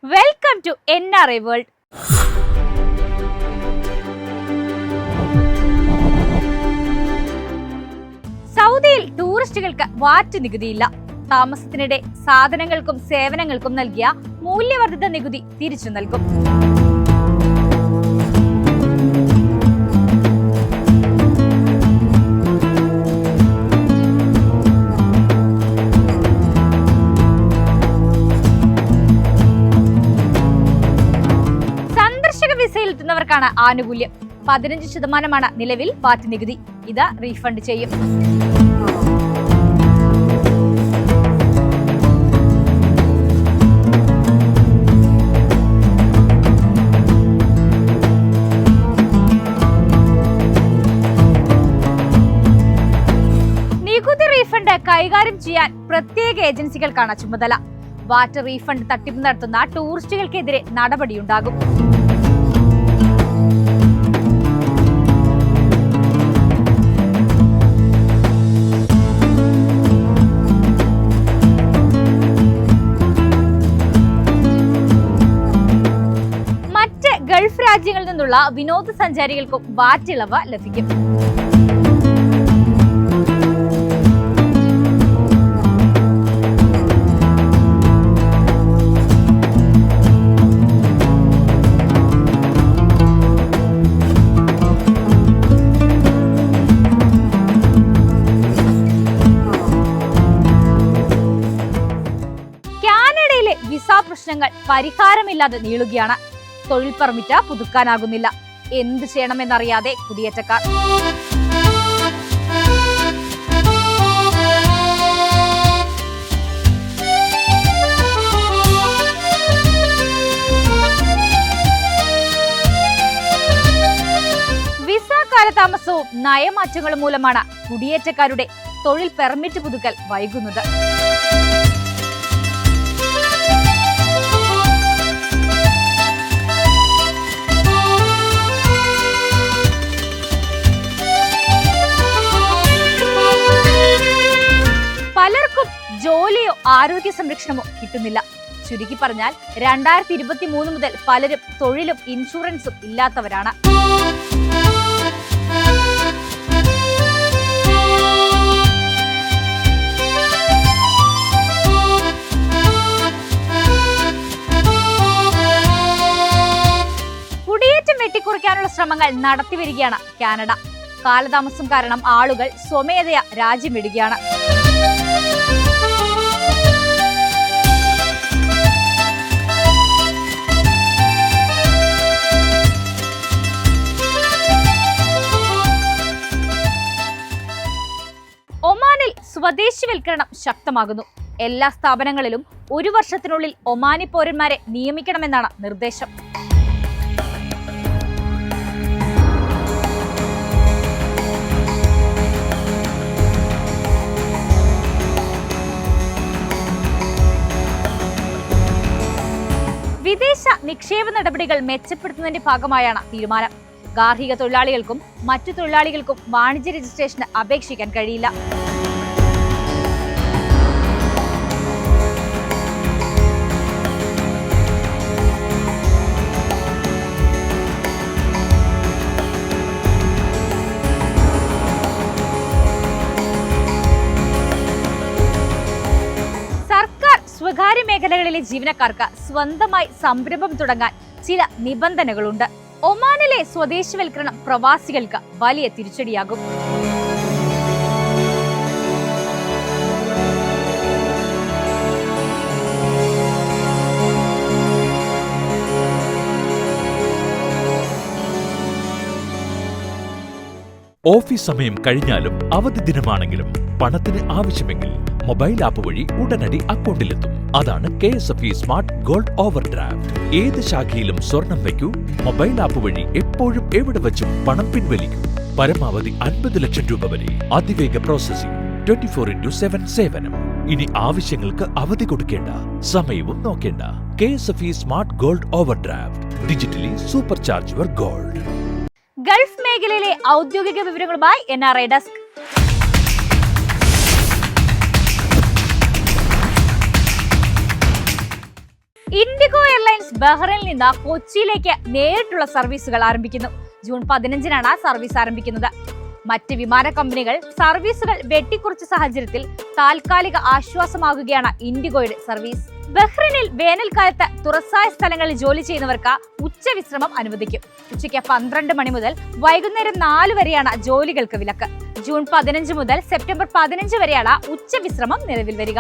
Welcome to NRI world. സൗദിയിൽ ടൂറിസ്റ്റുകൾക്ക് വാറ്റ് നികുതിയില്ല. താമസത്തിനിടെ സാധനങ്ങൾക്കും സേവനങ്ങൾക്കും നൽകിയ മൂല്യവർദ്ധിത നികുതി തിരിച്ചു നൽകും. വിസയിലെത്തുന്നവർക്കാണ് ആനുകൂല്യം. 15% നിലവിൽ വാറ്റ് നികുതി. ഇത് റീഫണ്ട് ചെയ്യും. നികുതി റീഫണ്ട് കൈകാര്യം ചെയ്യാൻ പ്രത്യേക ഏജൻസികൾക്കാണ് ചുമതല. വാറ്റ് റീഫണ്ട് തട്ടിപ്പ് നടത്തുന്ന ടൂറിസ്റ്റുകൾക്കെതിരെ നടപടിയുണ്ടാകും. ഗൾഫ് രാജ്യങ്ങളിൽ നിന്നുള്ള വിനോദസഞ്ചാരികൾക്കും വാറ്റ് ഇളവ് ലഭിക്കും. കാനഡയിലെ വിസ പ്രശ്നങ്ങൾ പരിഹാരമില്ലാതെ നീളുകയാണ്. തൊഴിൽ പെർമിറ്റ് പുതുക്കാനാകുന്നില്ല. എന്ത് ചെയ്യണമെന്നറിയാതെ കുടിയേറ്റക്കാർ. വിസ കാലതാമസവും നയമാറ്റങ്ങളും മൂലമാണ് കുടിയേറ്റക്കാരുടെ തൊഴിൽ പെർമിറ്റ് പുതുക്കൽ വൈകുന്നത്. പലർക്കും ജോലിയോ ആരോഗ്യ സംരക്ഷണമോ കിട്ടുന്നില്ല. ചുരുക്കി പറഞ്ഞാൽ 2023 മുതൽ പലരും തൊഴിലും ഇൻഷുറൻസും ഇല്ലാത്തവരാണ്. കുടിയേറ്റം വെട്ടിക്കുറയ്ക്കാനുള്ള ശ്രമങ്ങൾ നടത്തിവരികയാണ് കാനഡ. കാലതാമസം കാരണം ആളുകൾ സ്വമേധയാ രാജ്യം വിടുകയാണ്. ഒമാനിൽ സ്വദേശിവൽക്കരണം ശക്തമാകുന്നു. എല്ലാ സ്ഥാപനങ്ങളിലും 1 വർഷത്തിനുള്ളിൽ ഒമാനി പൗരന്മാരെ നിയമിക്കണമെന്നാണ് നിർദ്ദേശം. വിദേശ നിക്ഷേപ നടപടികൾ മെച്ചപ്പെടുത്തുന്നതിന്റെ ഭാഗമായാണ് തീരുമാനം. ഗാർഹിക തൊഴിലാളികൾക്കും മറ്റു തൊഴിലാളികൾക്കും വാണിജ്യ രജിസ്ട്രേഷന് അപേക്ഷിക്കാൻ കഴിയില്ല. സ്വകാര്യ മേഖലകളിലെ ജീവനക്കാർക്ക് സ്വന്തമായി സംരംഭം തുടങ്ങാൻ ചില നിബന്ധനകളുണ്ട്. ഒമാനിലെ സ്വദേശിവൽക്കരണം പ്രവാസികൾക്ക് വലിയ തിരിച്ചടിയാകും. ഓഫീസ് സമയം കഴിഞ്ഞാലും അവധി ദിനമാണെങ്കിലും പണത്തിന് ആവശ്യമെങ്കിൽ മൊബൈൽ ആപ്പ് വഴി ഉടനടി അക്കൗണ്ടിലെത്തും. അതാണ് KSFE smart gold over draft. ഏത് ശാഖയിലും സ്വർണം വയ്ക്കൂ. മൊബൈൽ ആപ്പ് വഴി എപ്പോഴും എവിടെ വെച്ചും പണം പിൻവലിക്കൂ. പരമാവധി 50 ലക്ഷം രൂപ വരെ. അതിവേഗ പ്രോസസിംഗ്. 24/7 സേവനം. ഇനി ആവശ്യങ്ങൾക്ക് അവധി കൊടുക്കേണ്ട, സമയവും നോക്കേണ്ട. KSFE smart gold over draft. Digitally super charge your gold. Gulf മേഖലയിലെ ഔദ്യോഗിക വിവരങ്ങളുമായി NRI ഡെസ്ക്. ഇൻഡിഗോ എയർലൈൻസ് ബഹ്റൈനിൽ നിന്ന് കൊച്ചിയിലേക്ക് നേരിട്ടുള്ള സർവീസുകൾ ആരംഭിക്കുന്നു. ജൂൺ 15-നാണ് സർവീസ് ആരംഭിക്കുന്നത്. മറ്റ് വിമാന കമ്പനികൾ സർവീസുകൾ വെട്ടിക്കുറച്ച സാഹചര്യത്തിൽ താൽക്കാലിക ആശ്വാസമാകുകയാണ് ഇൻഡിഗോയുടെ സർവീസ്. ബഹ്റൈനിൽ വേനൽക്കാലത്ത് തുറസായ സ്ഥലങ്ങളിൽ ജോലി ചെയ്യുന്നവർക്ക് ഉച്ചവിശ്രമം അനുവദിക്കും. ഉച്ചയ്ക്ക് 12 മണി മുതൽ വൈകുന്നേരം 4 വരെയാണ് ജോലികൾക്ക് വിലക്ക്. ജൂൺ 15 മുതൽ സെപ്റ്റംബർ 15 വരെയാണ് ഉച്ചവിശ്രമം നിലവിൽ വരിക.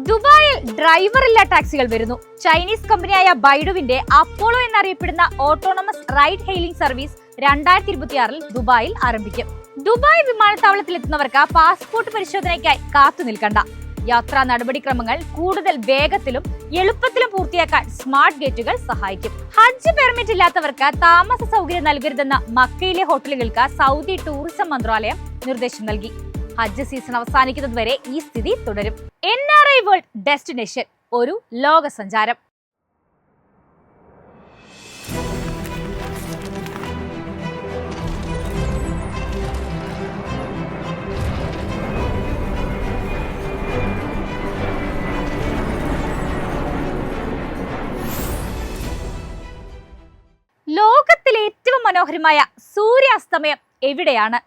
ദുബായിൽ ഡ്രൈവറില്ലാ ടാക്സികൾ വരുന്നു. ചൈനീസ് കമ്പനിയായ ബൈഡുവിന്റെ അപ്പോളോ എന്നറിയപ്പെടുന്ന ഓട്ടോണമസ് റൈഡ് ഹെയിലിംഗ് സർവീസ് 2026-ൽ ദുബായിൽ ആരംഭിക്കും. ദുബായ് വിമാനത്താവളത്തിൽ എത്തുന്നവർക്ക് പാസ്പോർട്ട് പരിശോധനയ്ക്കായി കാത്തു നിൽക്കണ്ട. യാത്രാ നടപടിക്രമങ്ങൾ കൂടുതൽ വേഗത്തിലും എളുപ്പത്തിലും പൂർത്തിയാക്കാൻ സ്മാർട്ട് ഗേറ്റുകൾ സഹായിക്കും. ഹജ്ജ് പെർമിറ്റ് ഇല്ലാത്തവർക്ക് താമസ സൗകര്യം നൽകരുതെന്ന് മക്കയിലെ ഹോട്ടലുകൾക്ക് സൗദി ടൂറിസം മന്ത്രാലയം നിർദ്ദേശം നൽകി. ഹജ്ജ് സീസൺ അവസാനിക്കുന്നതുവരെ ഈ സ്ഥിതി തുടരും. NRI വേൾഡ് ഡെസ്റ്റിനേഷൻ, ഒരു ലോക സഞ്ചാരം. ലോകത്തിലെ ഏറ്റവും മനോഹരമായ സൂര്യാസ്തമയം എവിടെയാണ്?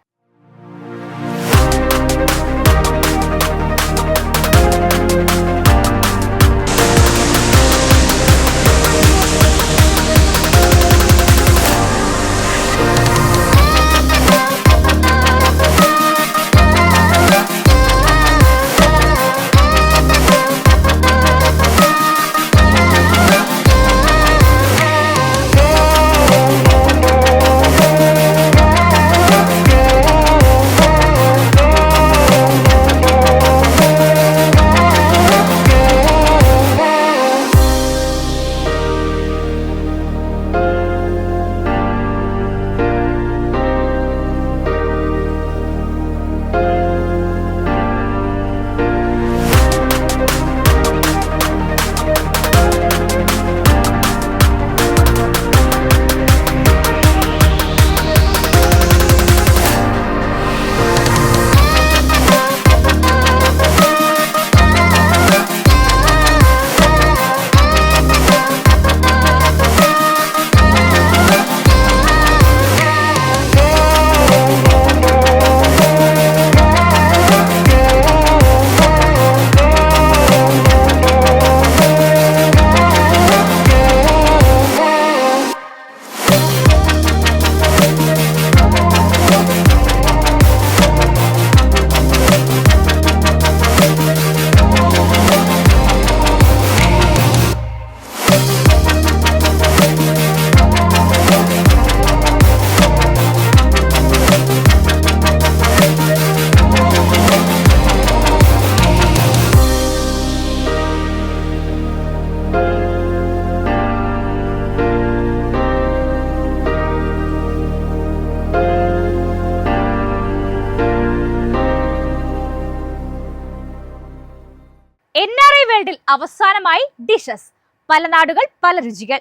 NRI വേൾഡിൽ അവസാനമായി ഡിഷസ്. പല നാടുകൾ, പല രുചികൾ.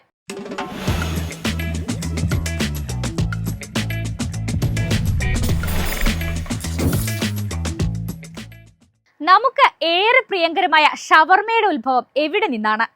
നമുക്ക് ഏറെ പ്രിയങ്കരമായ ഷവർമയുടെ ഉത്ഭവം എവിടെ നിന്നാണ്?